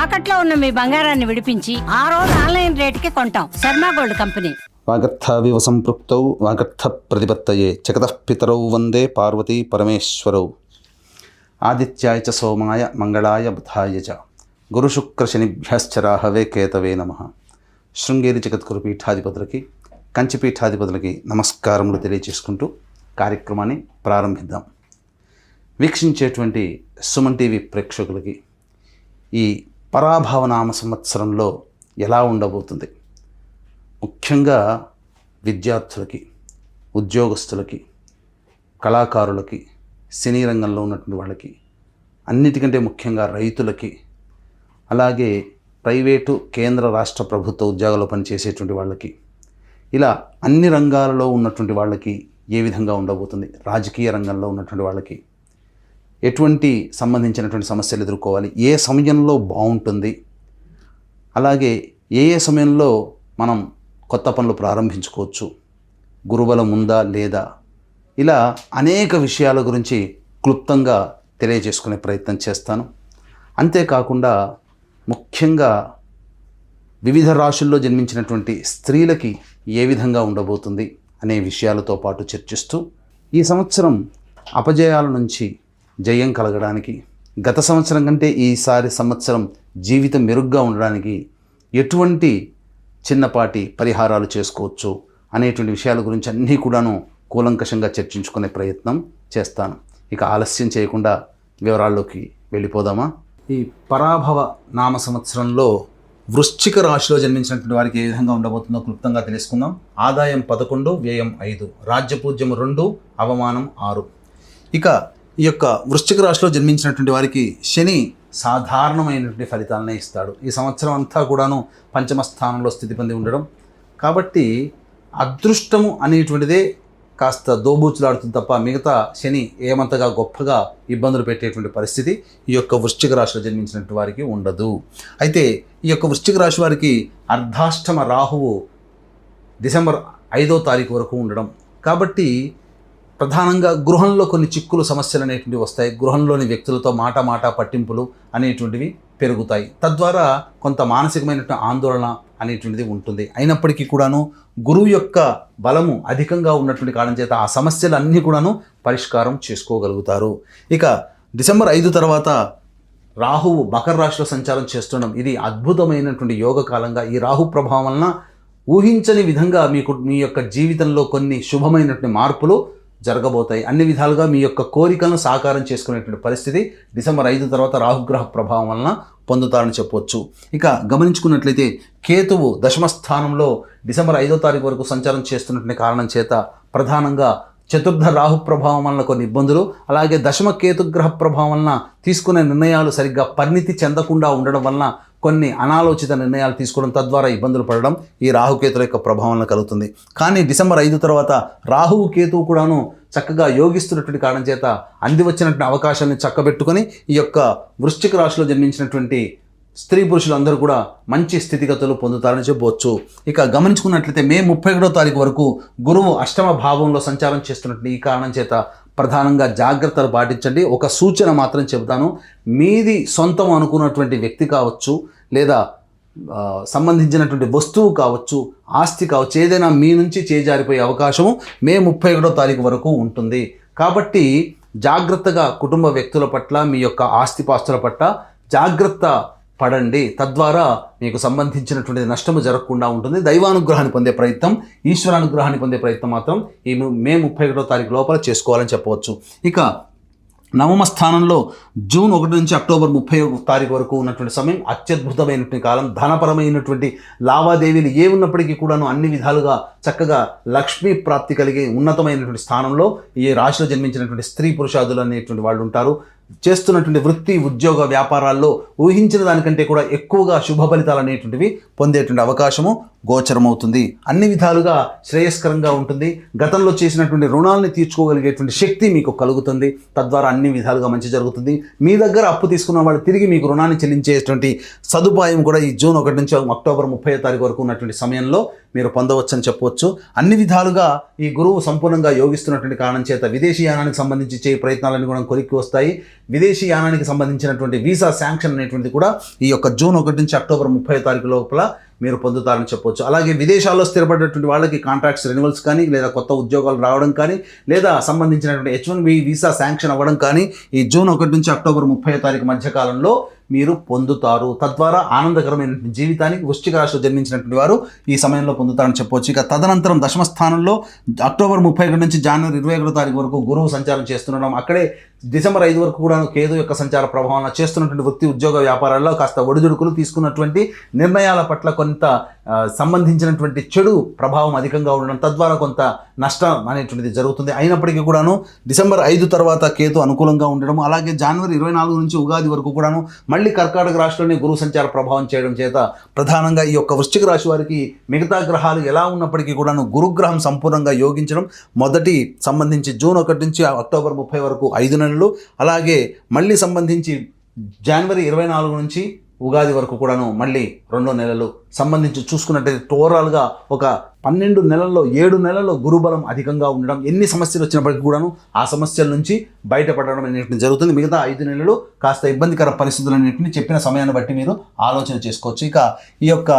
తాకట్లో ఉన్న మీ బంగారాన్ని విడిపించి ఆ రోజు ఆన్లైన్ రేటుకి కొంటాం. Sharma gold company. వాగర్థావివ సంపృక్తౌ వాగర్థ ప్రతిపత్తయే జగతః పితరౌ వందే పార్వతీ పరమేశ్వరౌ. ఆదిత్యాయ చ సోమాయ మంగళాయ బుధాయ చ గురుశుక్రశనిభ్యశ్చ రాహవే కేతవే నమః. శృంగేరి జగద్గురు పీఠాధిపతులకి, కంచి పీఠాధిపతులకి నమస్కారములు తెలియజేసుకుంటూ కార్యక్రమాన్ని ప్రారంభిద్దాం. వీక్షించేటువంటి సుమన్ టీవీ ప్రేక్షకులకి ఈ పరాభవనామ సంవత్సరంలో ఎలా ఉండబోతుంది, ముఖ్యంగా విద్యార్థులకి, ఉద్యోగస్తులకి, కళాకారులకి, సినీ రంగంలో ఉన్నటువంటి వాళ్ళకి, అన్నిటికంటే ముఖ్యంగా రైతులకి, అలాగే ప్రైవేటు కేంద్ర రాష్ట్ర ప్రభుత్వ ఉద్యోగాల్లో పనిచేసేటువంటి వాళ్ళకి, ఇలా అన్ని రంగాలలో ఉన్నటువంటి వాళ్ళకి ఏ విధంగా ఉండబోతుంది, రాజకీయ రంగంలో ఉన్నటువంటి వాళ్ళకి ఎటువంటి సంబంధించినటువంటి సమస్యలు ఎదుర్కోవాలి, ఏ సమయంలో బాగుంటుంది, అలాగే ఏ సమయంలో మనం కొత్త పనులు ప్రారంభించుకోవచ్చు, గురుబలం ఉందా లేదా, ఇలా అనేక విషయాల గురించి క్లుప్తంగా తెలియజేసుకునే ప్రయత్నం చేస్తాను. అంతేకాకుండా ముఖ్యంగా వివిధ రాశుల్లో జన్మించినటువంటి స్త్రీలకి ఏ విధంగా ఉండబోతుంది అనే విషయాలతో పాటు చర్చిస్తూ, ఈ సంవత్సరం అపజయాల నుంచి జయం కలగడానికి, గత సంవత్సరం కంటే ఈసారి సంవత్సరం జీవితం మెరుగ్గా ఉండడానికి ఎటువంటి చిన్నపాటి పరిహారాలు చేసుకోవచ్చు అనేటువంటి విషయాల గురించి అన్నీ కూడాను కూలంకషంగా చర్చించుకునే ప్రయత్నం చేస్తాను. ఇక ఆలస్యం చేయకుండా వివరాల్లోకి వెళ్ళిపోదామా. ఈ పరాభవ నామ సంవత్సరంలో వృశ్చిక రాశిలో జన్మించినటువంటి వారికి ఏ విధంగా ఉండబోతుందో క్లుప్తంగా తెలుసుకుందాం. ఆదాయం 11, వ్యయం 5, రాజ్యపూజ్యం 2, అవమానం 6. ఇక ఈ యొక్క వృశ్చిక రాశిలో జన్మించినటువంటి వారికి శని సాధారణమైనటువంటి ఫలితాలనే ఇస్తాడు. ఈ సంవత్సరం అంతా కూడాను పంచమ స్థానంలో స్థితి పొంది ఉండడం కాబట్టి అదృష్టము అనేటువంటిదే కాస్త దోబూచులాడుతుంది తప్ప మిగతా శని ఏమంతగా గొప్పగా ఇబ్బందులు పెట్టేటువంటి పరిస్థితి ఈ యొక్క వృశ్చిక రాశిలో జన్మించినటువంటి వారికి ఉండదు. అయితే ఈ యొక్క వృశ్చిక రాశి వారికి అర్ధాష్టమ రాహువు డిసెంబర్ 5వ తారీఖు వరకు ఉండడం కాబట్టి ప్రధానంగా గృహంలో కొన్ని చిక్కులు, సమస్యలు అనేటువంటివి వస్తాయి. గృహంలోని వ్యక్తులతో మాట పట్టింపులు అనేటువంటివి పెరుగుతాయి. తద్వారా కొంత మానసికమైనటువంటి ఆందోళన అనేటువంటిది ఉంటుంది. అయినప్పటికీ కూడాను గురువు యొక్క బలము అధికంగా ఉన్నటువంటి కారణం చేత ఆ సమస్యలు అన్నీ కూడాను పరిష్కారం చేసుకోగలుగుతారు. ఇక డిసెంబర్ 5 తర్వాత రాహువు మకర రాశిలో సంచారం చేస్తుండడం ఇది అద్భుతమైనటువంటి యోగ కాలంగా, ఈ రాహు ప్రభావం వలన ఊహించని విధంగా మీ యొక్క జీవితంలో కొన్ని శుభమైనటువంటి మార్పులు జరగబోతాయి. అన్ని విధాలుగా మీ యొక్క కోరికలను సాకారం చేసుకునేటువంటి పరిస్థితి డిసెంబర్ 5 తర్వాత రాహుగ్రహ ప్రభావం వలన పొందుతారని చెప్పవచ్చు. ఇక గమనించుకున్నట్లయితే కేతువు దశమ స్థానంలో డిసెంబర్ 5వ తారీఖు వరకు సంచారం చేస్తున్నటువంటి కారణం చేత ప్రధానంగా చతుర్థ రాహు ప్రభావం వలన కొన్ని ఇబ్బందులు, అలాగే దశమ కేతుగ్రహ ప్రభావం వలన తీసుకునే నిర్ణయాలు సరిగ్గా పరిణితి చెందకుండా ఉండడం వలన కొన్ని అనాలోచిత నిర్ణయాలు తీసుకోవడం, తద్వారా ఇబ్బందులు పడడం ఈ రాహుకేతుల యొక్క ప్రభావం కలుగుతుంది. కానీ డిసెంబర్ 5 తర్వాత రాహువు కేతువు కూడాను చక్కగా యోగిస్తున్నటువంటి కారణం చేత అంది వచ్చినటువంటి అవకాశాలను చక్కబెట్టుకొని ఈ యొక్క వృశ్చిక రాశిలో జన్మించినటువంటి స్త్రీ పురుషులందరూ కూడా మంచి స్థితిగతులు పొందుతారని చెప్పవచ్చు. ఇక గమనించుకున్నట్లయితే మే 31వ తారీఖు వరకు గురువు అష్టమ భావంలో సంచారం చేస్తున్నటువంటి ఈ కారణం చేత ప్రధానంగా జాగ్రత్తలు పాటించండి. ఒక సూచన మాత్రం చెబుతాను, మీది సొంతం అనుకున్నటువంటి వ్యక్తి కావచ్చు, లేదా సంబంధించినటువంటి వస్తువు కావచ్చు, ఆస్తి కావచ్చు, ఏదైనా మీ నుంచి చేజారిపోయే అవకాశము మే 31వ తారీఖు వరకు ఉంటుంది. కాబట్టి జాగ్రత్తగా కుటుంబ వ్యక్తుల పట్ల, మీ యొక్క ఆస్తిపాస్తుల పట్ల జాగ్రత్త పడండి. తద్వారా మీకు సంబంధించినటువంటి నష్టము జరగకుండా ఉంటుంది. దైవానుగ్రహాన్ని పొందే ప్రయత్నం, ఈశ్వరానుగ్రహాన్ని పొందే ప్రయత్నం మాత్రం ఈ మే 31వ తారీఖు లోపల చేసుకోవాలని చెప్పవచ్చు. ఇక నవమ స్థానంలో జూన్ 1 నుంచి అక్టోబర్ 30వ తారీఖు వరకు ఉన్నటువంటి సమయం అత్యద్భుతమైనటువంటి కాలం. ధనపరమైనటువంటి లావాదేవీలు ఏ ఉన్నప్పటికీ కూడాను అన్ని విధాలుగా చక్కగా లక్ష్మీ ప్రాప్తి కలిగి ఉన్నతమైనటువంటి స్థానంలో ఈ రాశిలో జన్మించినటువంటి స్త్రీ పురుషాదులు అనేటువంటి వాళ్ళు ఉంటారు. చేస్తున్నటువంటి వృత్తి, ఉద్యోగ, వ్యాపారాల్లో ఊహించిన దానికంటే కూడా ఎక్కువగా శుభ ఫలితాలు అనేటువంటివి పొందేటువంటి అవకాశము గోచరమవుతుంది. అన్ని విధాలుగా శ్రేయస్కరంగా ఉంటుంది. గతంలో చేసినటువంటి రుణాలని తీర్చుకోగలిగేటువంటి శక్తి మీకు కలుగుతుంది. తద్వారా అన్ని విధాలుగా మంచి జరుగుతుంది. మీ దగ్గర అప్పు తీసుకున్న వాళ్ళు తిరిగి మీకు రుణాన్ని చెల్లించేటువంటి సదుపాయం కూడా ఈ జూన్ 1 నుంచి అక్టోబర్ 30 తారీఖు వరకు ఉన్నటువంటి సమయంలో మీరు పొందవచ్చని చెప్పవచ్చు. అన్ని విధాలుగా ఈ గురువు సంపూర్ణంగా యోగిస్తున్నటువంటి కారణం చేత విదేశీ యానానికి సంబంధించి చేయ ప్రయత్నాలన్నీ కూడా కొలిక్కి వస్తాయి. విదేశీ యానానికి సంబంధించినటువంటి వీసా శాంక్షన్ అనేటువంటిది కూడా ఈ యొక్క జూన్ 1 నుంచి అక్టోబర్ 30 తారీఖు లోపల మీరు పొందుతారని చెప్పవచ్చు. అలాగే విదేశాల్లో స్థిరపడినటువంటి వాళ్ళకి కాంట్రాక్ట్స్ రెన్యువల్స్ కానీ, లేదా కొత్త ఉద్యోగాలు రావడం కానీ, లేదా సంబంధించినటువంటి H1B వీసా శాంక్షన్ అవ్వడం కానీ ఈ జూన్ 1 నుంచి అక్టోబర్ 30 తారీఖు మధ్యకాలంలో మీరు పొందుతారు. తద్వారా ఆనందకరమైన జీవితానికి వృశ్చిక రాశిలో జన్మించినటువంటి వారు ఈ సమయంలో పొందుతారని చెప్పవచ్చు. ఇక తదనంతరం దశమ స్థానంలో అక్టోబర్ 31 నుంచి జనవరి 21 తారీఖు వరకు గురువు సంచారం చేస్తుండడం, అక్కడే డిసెంబర్ 5 వరకు కూడా కేతు యొక్క సంచార ప్రభావం చేస్తున్నటువంటి వృత్తి ఉద్యోగ వ్యాపారాల్లో కాస్త ఒడిదుడుకులు, తీసుకున్నటువంటి నిర్ణయాల పట్ల కొంత సంబంధించినటువంటి చెడు ప్రభావం అధికంగా ఉండడం, తద్వారా కొంత నష్టం అనేటువంటిది జరుగుతుంది. అయినప్పటికీ కూడాను డిసెంబర్ 5 తర్వాత కేతు అనుకూలంగా ఉండడం, అలాగే జనవరి 24 నుంచి ఉగాది వరకు కూడాను మళ్ళీ కర్కాటక రాశిలోనే గురు సంచార ప్రభావం చేయడం చేత ప్రధానంగా ఈ యొక్క వృశ్చిక రాశి వారికి మిగతా గ్రహాలు ఎలా ఉన్నప్పటికీ కూడాను గురుగ్రహం సంపూర్ణంగా యోగించడం, మొదటి సంబంధించి జూన్ 1 నుంచి అక్టోబర్ 30 వరకు 5 నెలలు, అలాగే మళ్ళీ సంబంధించి జనవరి 24 నుంచి ఉగాది వరకు కూడాను మళ్ళీ 2 నెలలు సంబంధించి చూసుకున్నట్టయితే ఓవరాల్గా ఒక 12 నెలల్లో 7 నెలల్లో గురుబలం అధికంగా ఉండడం, ఎన్ని సమస్యలు వచ్చినప్పటికీ కూడాను ఆ సమస్యల నుంచి బయటపడడం అనేటువంటి జరుగుతుంది. మిగతా 5 నెలలు కాస్త ఇబ్బందికర పరిస్థితులు అనేటివి చెప్పిన సమయాన్ని బట్టి మీరు ఆలోచన చేసుకోవచ్చు. ఇక ఈ యొక్క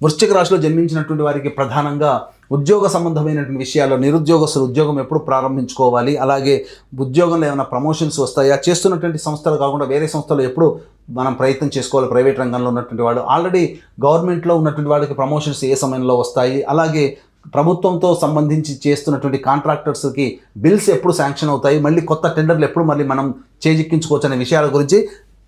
వృశ్చిక రాశిలో జన్మించినటువంటి వారికి ప్రధానంగా ఉద్యోగ సంబంధమైనటువంటి విషయాల్లో నిరుద్యోగస్తులు ఉద్యోగం ఎప్పుడు ప్రారంభించుకోవాలి, అలాగే ఉద్యోగంలో ఏమైనా ప్రమోషన్స్ వస్తాయా, చేస్తున్నటువంటి సంస్థలు కాకుండా వేరే సంస్థలు ఎప్పుడు మనం ప్రయత్నం చేసుకోవాలి, ప్రైవేట్ రంగంలో ఉన్నటువంటి వాళ్ళు, ఆల్రెడీ గవర్నమెంట్లో ఉన్నటువంటి వాళ్ళకి ప్రమోషన్స్ ఏ సమయంలో వస్తాయి, అలాగే ప్రభుత్వంతో సంబంధించి చేస్తున్నటువంటి కాంట్రాక్టర్స్కి బిల్స్ ఎప్పుడు శాంక్షన్ అవుతాయి, మళ్ళీ కొత్త టెండర్లు ఎప్పుడు మళ్ళీ మనం చేజిక్కించుకోవచ్చు అనే విషయాల గురించి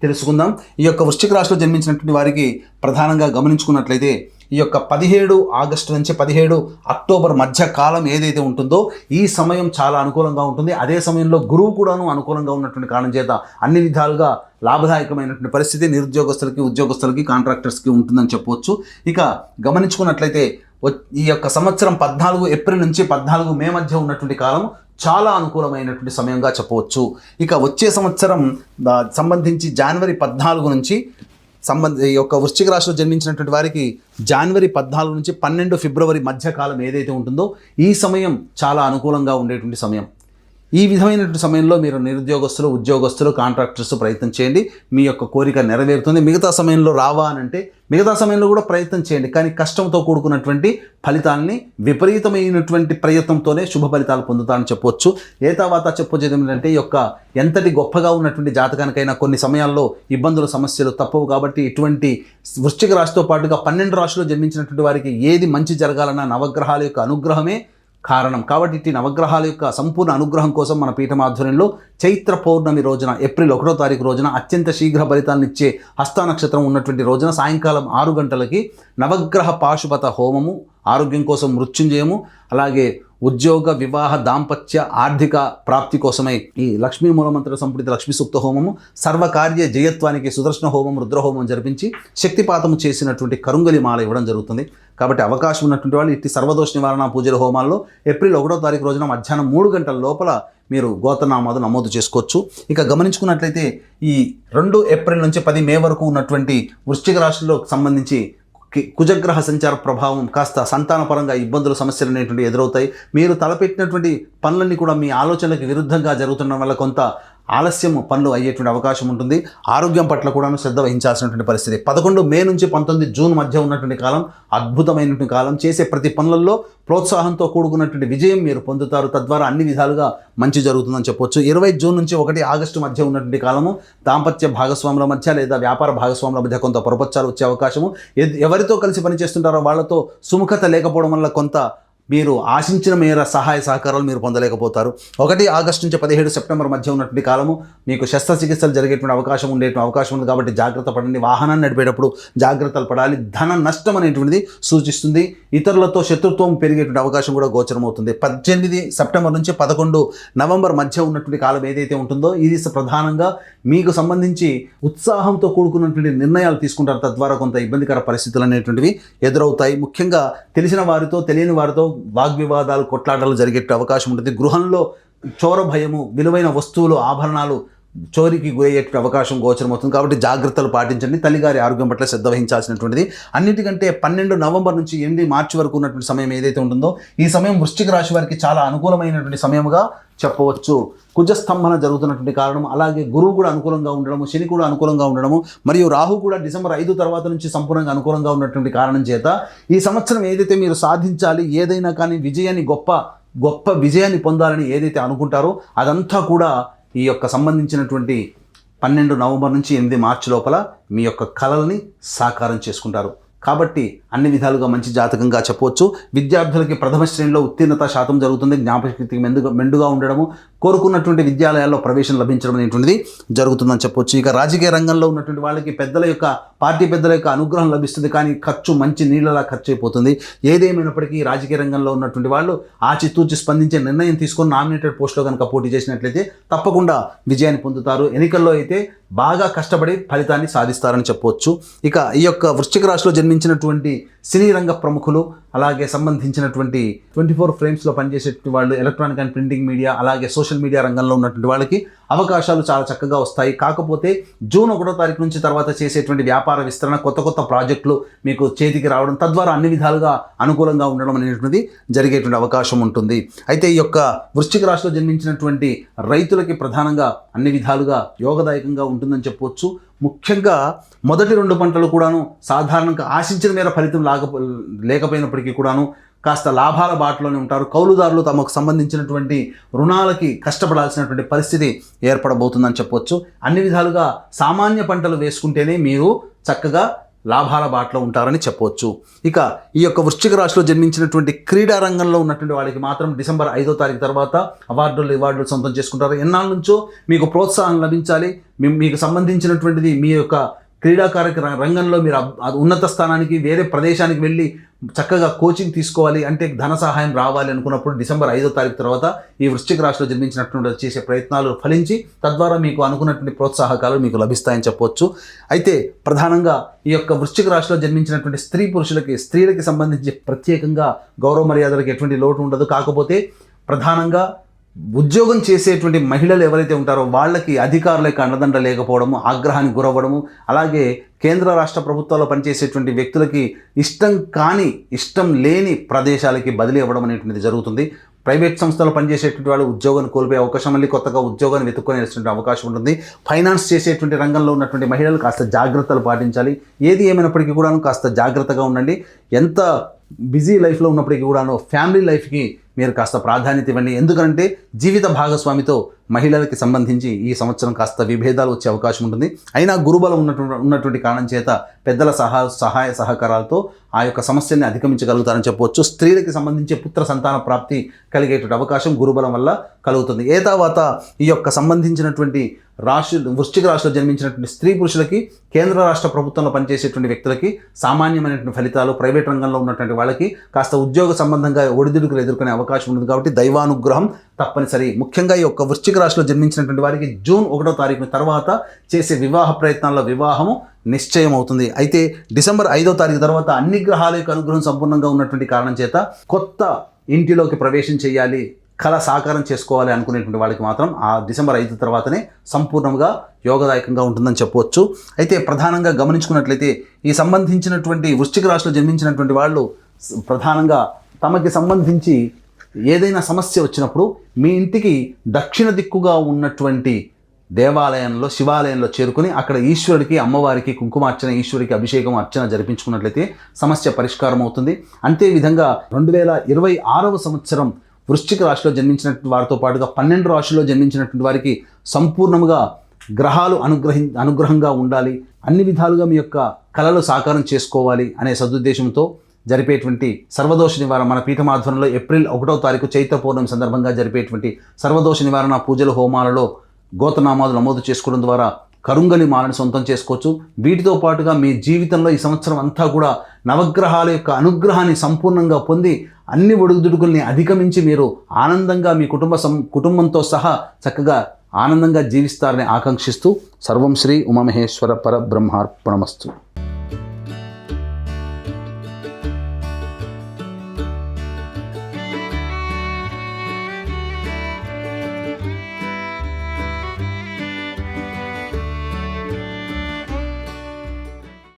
తెలుసుకుందాం. ఈ యొక్క వృశ్చిక రాశిలో జన్మించినటువంటి వారికి ప్రధానంగా గమనించుకున్నట్లయితే ఈ యొక్క 17 ఆగస్టు నుంచి 17 అక్టోబర్ మధ్య కాలం ఏదైతే ఉంటుందో ఈ సమయం చాలా అనుకూలంగా ఉంటుంది. అదే సమయంలో గురువు కూడాను అనుకూలంగా ఉన్నటువంటి కారణం చేత అన్ని విధాలుగా లాభదాయకమైనటువంటి పరిస్థితి నిరుద్యోగస్తులకి, ఉద్యోగస్తులకి, కాంట్రాక్టర్స్కి ఉంటుందని చెప్పవచ్చు. ఇక గమనించుకున్నట్లయితే ఈ యొక్క సంవత్సరం 14 ఏప్రిల్ నుంచి 14 మే మధ్య ఉన్నటువంటి కాలం చాలా అనుకూలమైనటువంటి సమయంగా చెప్పవచ్చు. ఇక వచ్చే సంవత్సరం సంబంధించి జనవరి 14 నుంచి ఈ యొక్క వృశ్చిక రాశిలో జన్మించినటువంటి వారికి జనవరి 14 నుంచి 12 ఫిబ్రవరి మధ్య కాలం ఏదైతే ఉంటుందో ఈ సమయం చాలా అనుకూలంగా ఉండేటువంటి సమయం. ఈ విధమైనటువంటి సమయంలో మీరు నిరుద్యోగస్తులు, ఉద్యోగస్తులు, కాంట్రాక్టర్స్ ప్రయత్నం చేయండి, మీ యొక్క కోరిక నెరవేరుతుంది. మిగతా సమయంలో రావా అని అంటే మిగతా సమయంలో కూడా ప్రయత్నం చేయండి, కానీ కష్టంతో కూడుకున్నటువంటి ఫలితాలని విపరీతమైనటువంటి ప్రయత్నంతోనే శుభ ఫలితాలు పొందుతారని చెప్పవచ్చు. ఏతావాత చెప్పొచ్చేది ఏంటంటే ఈ యొక్క ఎంతటి గొప్పగా ఉన్నటువంటి జాతకానికైనా కొన్ని సమయాల్లో ఇబ్బందులు, సమస్యలు తప్పవు. కాబట్టి ఇటువంటి వృశ్చిక రాశితో పాటుగా 12 రాశిలో జన్మించినటువంటి వారికి ఏది మంచి జరగాలన్నా నవగ్రహాల యొక్క అనుగ్రహమే కారణం. కాబట్టి ఇట్టి నవగ్రహాల యొక్క సంపూర్ణ అనుగ్రహం కోసం మన పీఠం ఆధ్వర్యంలో చైత్ర పౌర్ణమి రోజున ఏప్రిల్ 1వ తారీఖు రోజున అత్యంత శీఘ్ర ఫలితాలను ఇచ్చే హస్త నక్షత్రం ఉన్నటువంటి రోజున సాయంకాలం 6 గంటలకి నవగ్రహ పాశుపత హోమము, ఆరోగ్యం కోసం మృత్యుంజయము, అలాగే ఉద్యోగ, వివాహ, దాంపత్య, ఆర్థిక ప్రాప్తి కోసమై ఈ లక్ష్మీ మూలమంత్ర సంపుటిత లక్ష్మీ సూక్త హోమము, సర్వకార్య జయత్వానికి సుదర్శన హోమం, రుద్రహోమం జరిపించి శక్తిపాతము చేసినటువంటి కరుంగలి మాల ఇవ్వడం జరుగుతుంది. కాబట్టి అవకాశం ఉన్నటువంటి వాళ్ళు ఇట్టి సర్వదోష నివారణ పూజల హోమాల్లో ఏప్రిల్ 1వ తారీఖు రోజున మధ్యాహ్నం 3 గంటల లోపల మీరు గోత్రనామాలు నమోదు చేసుకోవచ్చు. ఇక గమనించుకున్నట్లయితే ఈ 2 ఏప్రిల్ నుంచి 10 మే వరకు ఉన్నటువంటి వృశ్చిక రాశిలో సంబంధించి కుజగ్రహ సంచార ప్రభావం కాస్త సంతానపరంగా ఇబ్బందులు, సమస్యలు అనేటువంటి ఎదురవుతాయి. మీరు తలపెట్టినటువంటి పనులన్నీ కూడా మీ ఆలోచనలకు విరుద్ధంగా జరుగుతుండడం వల్ల కొంత ఆలస్యం పనులు అయ్యేటువంటి అవకాశం ఉంటుంది. ఆరోగ్యం పట్ల కూడా శ్రద్ధ వహించాల్సినటువంటి పరిస్థితి. 11 మే నుంచి 19 జూన్ మధ్య ఉన్నటువంటి కాలం అద్భుతమైనటువంటి కాలం. చేసే ప్రతి పనులలో ప్రోత్సాహంతో కూడుకున్నటువంటి విజయం మీరు పొందుతారు. తద్వారా అన్ని విధాలుగా మంచి జరుగుతుందని చెప్పొచ్చు. 20 జూన్ నుంచి 1 ఆగస్టు మధ్య ఉన్నటువంటి కాలము దాంపత్య భాగస్వాముల మధ్య లేదా వ్యాపార భాగస్వాముల మధ్య కొంత పొరపచ్చాలు వచ్చే అవకాశము. ఎవరితో కలిసి పనిచేస్తుంటారో వాళ్ళతో సుముఖత లేకపోవడం వల్ల కొంత మీరు ఆశించిన మేర సహాయ సహకారాలు మీరు పొందలేకపోతారు. 1 ఆగస్టు నుంచి 17 సెప్టెంబర్ మధ్య ఉన్నటువంటి కాలము మీకు శస్త్రచికిత్సలు జరిగేటువంటి అవకాశం ఉంది కాబట్టి జాగ్రత్త పడండి. వాహనాన్ని నడిపేటప్పుడు జాగ్రత్తలు పడాలి. ధన నష్టం అనేటువంటిది సూచిస్తుంది. ఇతరులతో శత్రుత్వం పెరిగేటువంటి అవకాశం కూడా గోచరమవుతుంది. 18 సెప్టెంబర్ నుంచి 11 నవంబర్ మధ్య ఉన్నటువంటి కాలం ఏదైతే ఉంటుందో ఇది ప్రధానంగా మీకు సంబంధించి ఉత్సాహంతో కూడుకున్నటువంటి నిర్ణయాలు తీసుకుంటారు. తద్వారా కొంత ఇబ్బందికర పరిస్థితులు అనేటువంటివి ఎదురవుతాయి. ముఖ్యంగా తెలిసిన వారితో తెలియని వారితో వాగ్వివాదాలు కొట్లాటలు జరిగే అవకాశం ఉంటుంది. గృహంలో చోర భయము, విలువైన వస్తువులు ఆభరణాలు చోరీకి గురయ్యేటువంటి అవకాశం గోచరమవుతుంది. కాబట్టి జాగ్రత్తలు పాటించండి. తల్లిగారి ఆరోగ్యం పట్ల శ్రద్ధ వహించాల్సినటువంటిది. అన్నిటికంటే 12 నవంబర్ నుంచి 8 మార్చి వరకు ఉన్నటువంటి సమయం ఏదైతే ఉంటుందో ఈ సమయం వృశ్చిక రాశి వారికి చాలా అనుకూలమైనటువంటి సమయముగా చెప్పవచ్చు. కుజస్తంభన జరుగుతున్నటువంటి కారణం, అలాగే గురువు కూడా అనుకూలంగా ఉండడము, శని కూడా అనుకూలంగా ఉండడము, మరియు రాహు కూడా డిసెంబర్ 5 తర్వాత నుంచి సంపూర్ణంగా అనుకూలంగా ఉన్నటువంటి కారణం చేత ఈ సంవత్సరం ఏదైతే మీరు సాధించాలి, ఏదైనా కానీ విజయాన్ని గొప్ప విజయాన్ని పొందాలని ఏదైతే అనుకుంటారో అదంతా కూడా ఈ యొక్క సంబంధించినటువంటి 12 నవంబర్ నుంచి 8 మార్చి లోపల మీ యొక్క కలల్ని సాకారం చేసుకుంటారు. కాబట్టి అన్ని విధాలుగా మంచి జాతకంగా చెప్పవచ్చు. విద్యార్థులకి ప్రథమ శ్రేణిలో ఉత్తీర్ణత శాతం జరుగుతుంది. జ్ఞాపకశక్తికి మెండుగా ఉండడము, కోరుకున్నటువంటి విద్యాలయాల్లో ప్రవేశం లభించడం అనేటువంటిది జరుగుతుందని చెప్పొచ్చు. ఇక రాజకీయ రంగంలో ఉన్నటువంటి వాళ్ళకి పార్టీ పెద్దల యొక్క అనుగ్రహం లభిస్తుంది. కానీ ఖర్చు మంచి నీళ్ళలా ఖర్చు అయిపోతుంది. ఏదేమైనప్పటికీ రాజకీయ రంగంలో ఉన్నటువంటి వాళ్ళు ఆచితూచి స్పందించే నిర్ణయం తీసుకొని నామినేటెడ్ పోస్టులో కనుక పోటీ చేసినట్లయితే తప్పకుండా విజయాన్ని పొందుతారు. ఎన్నికల్లో అయితే బాగా కష్టపడి ఫలితాన్ని సాధిస్తారని చెప్పవచ్చు. ఇక ఈ యొక్క వృశ్చిక రాశిలో జన్మించినటువంటి సినీ రంగ ప్రముఖులు, అలాగే సంబంధించినటువంటి 24 ఫ్రేమ్స్లో పనిచేసే వాళ్ళు, ఎలక్ట్రానిక్ అండ్ ప్రింటింగ్ మీడియా, అలాగే సోషల్ మీడియా రంగంలో ఉన్నటువంటి వాళ్ళకి అవకాశాలు చాలా చక్కగా వస్తాయి. కాకపోతే జూన్ 1వ తారీఖు నుంచి తర్వాత చేసేటువంటి వ్యాపార విస్తరణ, కొత్త ప్రాజెక్టులు మీకు చేతికి రావడం, తద్వారా అన్ని విధాలుగా అనుకూలంగా ఉండడం అనేటువంటిది జరిగేటువంటి అవకాశం ఉంటుంది. అయితే ఈ యొక్క వృశ్చిక రాశిలో జన్మించినటువంటి రైతులకి ప్రధానంగా అన్ని విధాలుగా యోగదాయకంగా ఉంటుందని చెప్పవచ్చు. ముఖ్యంగా మొదటి 2 పంటలు కూడాను సాధారణంగా ఆశించిన మేర ఫలితం లేకపోయినప్పటికీ కూడాను కాస్త లాభాల బాటలోనే ఉంటారు. కౌలుదారులు తమకు సంబంధించినటువంటి రుణాలకి కష్టపడాల్సినటువంటి పరిస్థితి ఏర్పడబోతుందని చెప్పవచ్చు. అన్ని విధాలుగా సామాన్య పంటలు వేసుకుంటేనే మీరు చక్కగా లాభాల బాటలో ఉంటారని చెప్పవచ్చు. ఇక ఈ యొక్క వృశ్చిక రాశిలో జన్మించినటువంటి క్రీడా రంగంలో ఉన్నటువంటి వాళ్ళకి మాత్రం డిసెంబర్ 5వ తారీఖు తర్వాత అవార్డులు సొంతం చేసుకుంటారు. ఎన్నాళ్ళ నుంచో మీకు ప్రోత్సాహం లభించాలి, మీకు సంబంధించినటువంటిది మీ యొక్క క్రీడాకారక రంగంలో మీరు ఉన్నత స్థానానికి, వేరే ప్రదేశానికి వెళ్ళి చక్కగా కోచింగ్ తీసుకోవాలి అంటే ధన సహాయం రావాలి అనుకున్నప్పుడు డిసెంబర్ 5వ తారీఖు తర్వాత ఈ వృశ్చిక రాశిలో జన్మించినటువంటి చేసే ప్రయత్నాలు ఫలించి తద్వారా మీకు అనుకున్నటువంటి ప్రోత్సాహకాలు మీకు లభిస్తాయని చెప్పవచ్చు. అయితే ప్రధానంగా ఈ యొక్క వృశ్చిక రాశిలో జన్మించినటువంటి స్త్రీలకి సంబంధించి ప్రత్యేకంగా గౌరవ మర్యాదలకు ఎటువంటి లోటు ఉండదు. కాకపోతే ప్రధానంగా ఉద్యోగం చేసేటువంటి మహిళలు ఎవరైతే ఉంటారో వాళ్ళకి అధికారుల యొక్క అండదండ లేకపోవడము, ఆగ్రహానికి గురవ్వడము, అలాగే కేంద్ర రాష్ట్ర ప్రభుత్వాల్లో పనిచేసేటువంటి వ్యక్తులకి ఇష్టం లేని ప్రదేశాలకి బదిలీ అవ్వడం అనేటువంటిది జరుగుతుంది. ప్రైవేట్ సంస్థలో పనిచేసేటువంటి వాళ్ళు ఉద్యోగాన్ని కోల్పోయే అవకాశం, మళ్ళీ కొత్తగా ఉద్యోగాన్ని వెతుక్కునేటువంటి అవకాశం ఉంటుంది. ఫైనాన్స్ చేసేటువంటి రంగంలో ఉన్నటువంటి మహిళలు కాస్త జాగ్రత్తలు పాటించాలి. ఏది ఏమైనప్పటికీ కూడా కాస్త జాగ్రత్తగా ఉండండి. ఎంత బిజీ లైఫ్లో ఉన్నప్పటికీ కూడాను ఫ్యామిలీ లైఫ్కి మీరు కాస్త ప్రాధాన్యత ఇవ్వండి. ఎందుకంటే జీవిత భాగస్వామితో మహిళలకి సంబంధించి ఈ సంవత్సరం కాస్త విభేదాలు వచ్చే అవకాశం ఉంటుంది. అయినా గురుబలం ఉన్నటువంటి కారణం చేత పెద్దల సహాయ సహకారాలతో ఆ యొక్క సమస్యని అధిగమించగలుగుతారని చెప్పవచ్చు. స్త్రీలకి సంబంధించి పుత్ర సంతాన ప్రాప్తి కలిగేటువంటి అవకాశం గురుబలం వల్ల కలుగుతుంది. తర్వాత ఈ యొక్క సంబంధించినటువంటి వృశ్చిక రాశిలో జన్మించినటువంటి స్త్రీ పురుషులకి కేంద్ర రాష్ట్ర ప్రభుత్వంలో పనిచేసేటువంటి వ్యక్తులకి సామాన్యమైనటువంటి ఫలితాలు, ప్రైవేట్ రంగంలో ఉన్నటువంటి వాళ్ళకి కాస్త ఉద్యోగ సంబంధంగా ఒడిదుడుకులు ఎదుర్కొనే అవకాశం ఉంటుంది. కాబట్టి దైవానుగ్రహం తప్పనిసరి. ముఖ్యంగా ఈ యొక్క వృశ్చిక రాశిలో జన్మించినటువంటి వారికి జూన్ 1వ తారీఖు తర్వాత చేసే వివాహ ప్రయత్నాల్లో వివాహము నిశ్చయం అవుతుంది. అయితే డిసెంబర్ 5వ తారీఖు తర్వాత అన్ని గ్రహాల యొక్క అనుగ్రహం సంపూర్ణంగా ఉన్నటువంటి కారణం చేత కొత్త ఇంటిలోకి ప్రవేశం చేయాలి, కళ సాకారం చేసుకోవాలి అనుకునేటువంటి వాళ్ళకి మాత్రం ఆ డిసెంబర్ 5 తర్వాతనే సంపూర్ణంగా యోగదాయకంగా ఉంటుందని చెప్పవచ్చు. అయితే ప్రధానంగా గమనించుకున్నట్లయితే ఈ సంబంధించినటువంటి వృశ్చిక రాశిలో జన్మించినటువంటి వాళ్ళు ప్రధానంగా తమకి సంబంధించి ఏదైనా సమస్య వచ్చినప్పుడు మీ ఇంటికి దక్షిణ దిక్కుగా ఉన్నటువంటి దేవాలయంలో, శివాలయంలో చేరుకుని అక్కడ ఈశ్వరుడికి, అమ్మవారికి కుంకుమార్చన, ఈశ్వరికి అభిషేకం, అర్చన జరిపించుకున్నట్లయితే సమస్య పరిష్కారం అవుతుంది. అంతేవిధంగా 2026వ సంవత్సరం వృశ్చిక రాశిలో జన్మించినటువంటి వారితో పాటుగా 12 రాశుల్లో జన్మించినటువంటి వారికి సంపూర్ణంగా గ్రహాలు అనుగ్రహంగా ఉండాలి, అన్ని విధాలుగా మీ యొక్క కళలు సాకారం చేసుకోవాలి అనే సదుద్దేశంతో జరిపేటువంటి సర్వదోష నివారణ మన పీఠమాధ్వర్యంలో ఏప్రిల్ 1వ తారీఖు చైత్ర పౌర్ణమి సందర్భంగా జరిపేటువంటి సర్వదోష నివారణ పూజలు హోమాలలో గోత్రనామాలు నమోదు చేసుకోవడం ద్వారా కరుంగలి మాలను సొంతం చేసుకోవచ్చు. వీటితో పాటుగా మీ జీవితంలో ఈ సంవత్సరం అంతా కూడా నవగ్రహాల యొక్క అనుగ్రహాన్ని సంపూర్ణంగా పొంది అన్ని ఒడుగుదుడుకుల్ని అధిగమించి మీరు ఆనందంగా మీ కుటుంబంతో సహా చక్కగా ఆనందంగా జీవిస్తారని ఆకాంక్షిస్తూ సర్వం శ్రీ ఉమామహేశ్వర పరబ్రహ్మార్పణమస్తు.